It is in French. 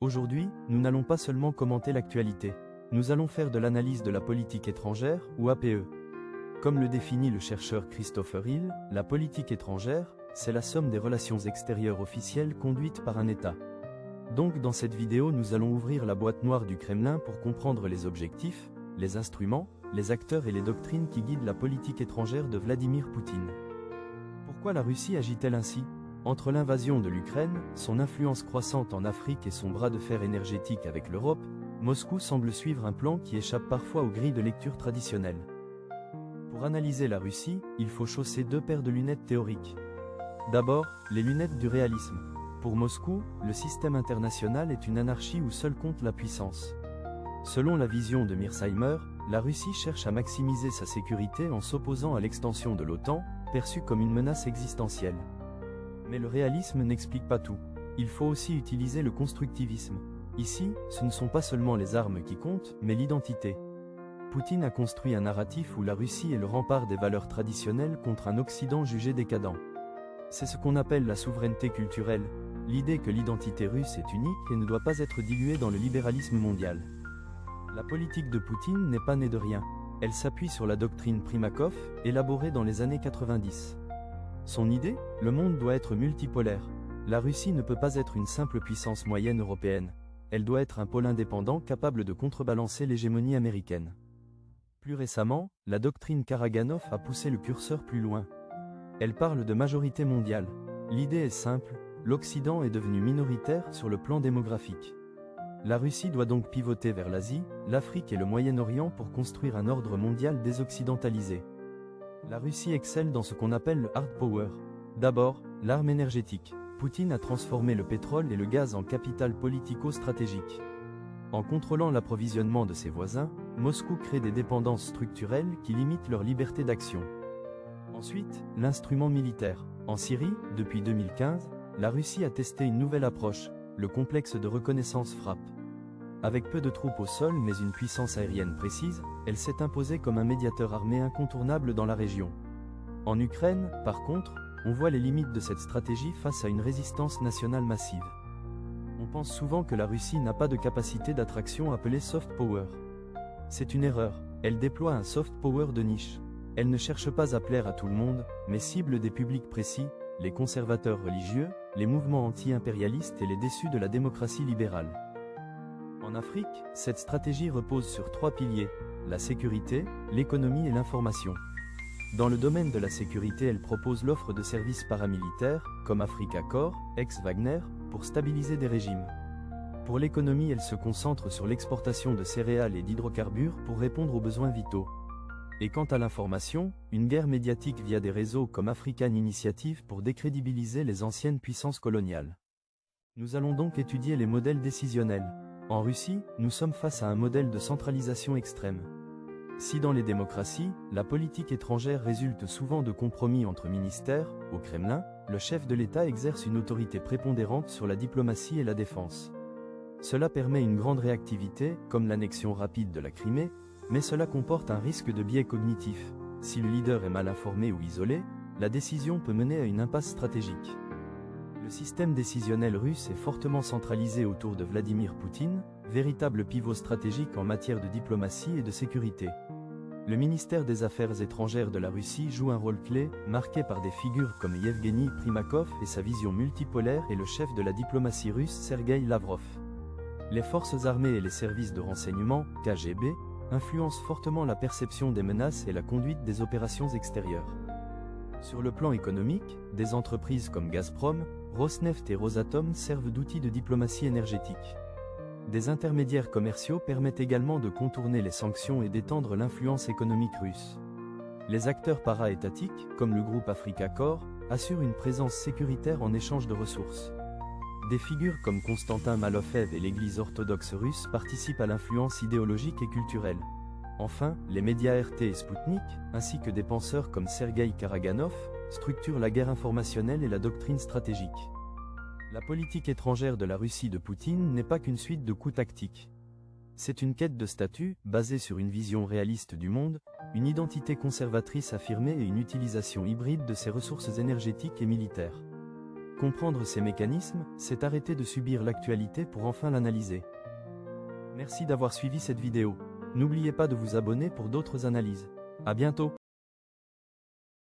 Aujourd'hui, nous n'allons pas seulement commenter l'actualité. Nous allons faire de l'analyse de la politique étrangère, ou APE. Comme le définit le chercheur Christopher Hill, la politique étrangère, c'est la somme des relations extérieures officielles conduites par un État. Donc dans cette vidéo nous allons ouvrir la boîte noire du Kremlin pour comprendre les objectifs, les instruments, les acteurs et les doctrines qui guident la politique étrangère de Vladimir Poutine. Pourquoi la Russie agit-elle ainsi ? Entre l'invasion de l'Ukraine, son influence croissante en Afrique et son bras de fer énergétique avec l'Europe, Moscou semble suivre un plan qui échappe parfois aux grilles de lecture traditionnelles. Pour analyser la Russie, il faut chausser deux paires de lunettes théoriques. D'abord, les lunettes du réalisme. Pour Moscou, le système international est une anarchie où seul compte la puissance. Selon la vision de Mearsheimer, la Russie cherche à maximiser sa sécurité en s'opposant à l'extension de l'OTAN, perçue comme une menace existentielle. Mais le réalisme n'explique pas tout. Il faut aussi utiliser le constructivisme. Ici, ce ne sont pas seulement les armes qui comptent, mais l'identité. Poutine a construit un narratif où la Russie est le rempart des valeurs traditionnelles contre un Occident jugé décadent. C'est ce qu'on appelle la souveraineté culturelle, l'idée que l'identité russe est unique et ne doit pas être diluée dans le libéralisme mondial. La politique de Poutine n'est pas née de rien. Elle s'appuie sur la doctrine Primakov, élaborée dans les années 90. Son idée, le monde doit être multipolaire. La Russie ne peut pas être une simple puissance moyenne européenne. Elle doit être un pôle indépendant capable de contrebalancer l'hégémonie américaine. Plus récemment, la doctrine Karaganov a poussé le curseur plus loin. Elle parle de majorité mondiale. L'idée est simple, l'Occident est devenu minoritaire sur le plan démographique. La Russie doit donc pivoter vers l'Asie, l'Afrique et le Moyen-Orient pour construire un ordre mondial désoccidentalisé. La Russie excelle dans ce qu'on appelle le hard power. D'abord, l'arme énergétique. Poutine a transformé le pétrole et le gaz en capital politico-stratégique. En contrôlant l'approvisionnement de ses voisins, Moscou crée des dépendances structurelles qui limitent leur liberté d'action. Ensuite, l'instrument militaire. En Syrie, depuis 2015, la Russie a testé une nouvelle approche, le complexe de reconnaissance frappe. Avec peu de troupes au sol mais une puissance aérienne précise, elle s'est imposée comme un médiateur armé incontournable dans la région. En Ukraine, par contre, on voit les limites de cette stratégie face à une résistance nationale massive. On pense souvent que la Russie n'a pas de capacité d'attraction appelée soft power. C'est une erreur, elle déploie un soft power de niche. Elle ne cherche pas à plaire à tout le monde, mais cible des publics précis, les conservateurs religieux, les mouvements anti-impérialistes et les déçus de la démocratie libérale. En Afrique, cette stratégie repose sur trois piliers, la sécurité, l'économie et l'information. Dans le domaine de la sécurité, elle propose l'offre de services paramilitaires, comme Africa Corps, ex-Wagner, pour stabiliser des régimes. Pour l'économie, elle se concentre sur l'exportation de céréales et d'hydrocarbures pour répondre aux besoins vitaux. Et quant à l'information, une guerre médiatique via des réseaux comme African Initiative pour décrédibiliser les anciennes puissances coloniales. Nous allons donc étudier les modèles décisionnels. En Russie, nous sommes face à un modèle de centralisation extrême. Si dans les démocraties, la politique étrangère résulte souvent de compromis entre ministères, au Kremlin, le chef de l'État exerce une autorité prépondérante sur la diplomatie et la défense. Cela permet une grande réactivité, comme l'annexion rapide de la Crimée, mais cela comporte un risque de biais cognitif. Si le leader est mal informé ou isolé, la décision peut mener à une impasse stratégique. Le système décisionnel russe est fortement centralisé autour de Vladimir Poutine, véritable pivot stratégique en matière de diplomatie et de sécurité. Le ministère des Affaires étrangères de la Russie joue un rôle clé, marqué par des figures comme Yevgeny Primakov et sa vision multipolaire et le chef de la diplomatie russe Sergueï Lavrov. Les forces armées et les services de renseignement, KGB, influencent fortement la perception des menaces et la conduite des opérations extérieures. Sur le plan économique, des entreprises comme Gazprom, Rosneft et Rosatom servent d'outils de diplomatie énergétique. Des intermédiaires commerciaux permettent également de contourner les sanctions et d'étendre l'influence économique russe. Les acteurs para-étatiques, comme le groupe Africa Corps, assurent une présence sécuritaire en échange de ressources. Des figures comme Konstantin Malofev et l'Église orthodoxe russe participent à l'influence idéologique et culturelle. Enfin, les médias RT et Sputnik, ainsi que des penseurs comme Sergueï Karaganov, structurent la guerre informationnelle et la doctrine stratégique. La politique étrangère de la Russie de Poutine n'est pas qu'une suite de coups tactiques. C'est une quête de statut, basée sur une vision réaliste du monde, une identité conservatrice affirmée et une utilisation hybride de ses ressources énergétiques et militaires. Comprendre ces mécanismes, c'est arrêter de subir l'actualité pour enfin l'analyser. Merci d'avoir suivi cette vidéo. N'oubliez pas de vous abonner pour d'autres analyses. À bientôt!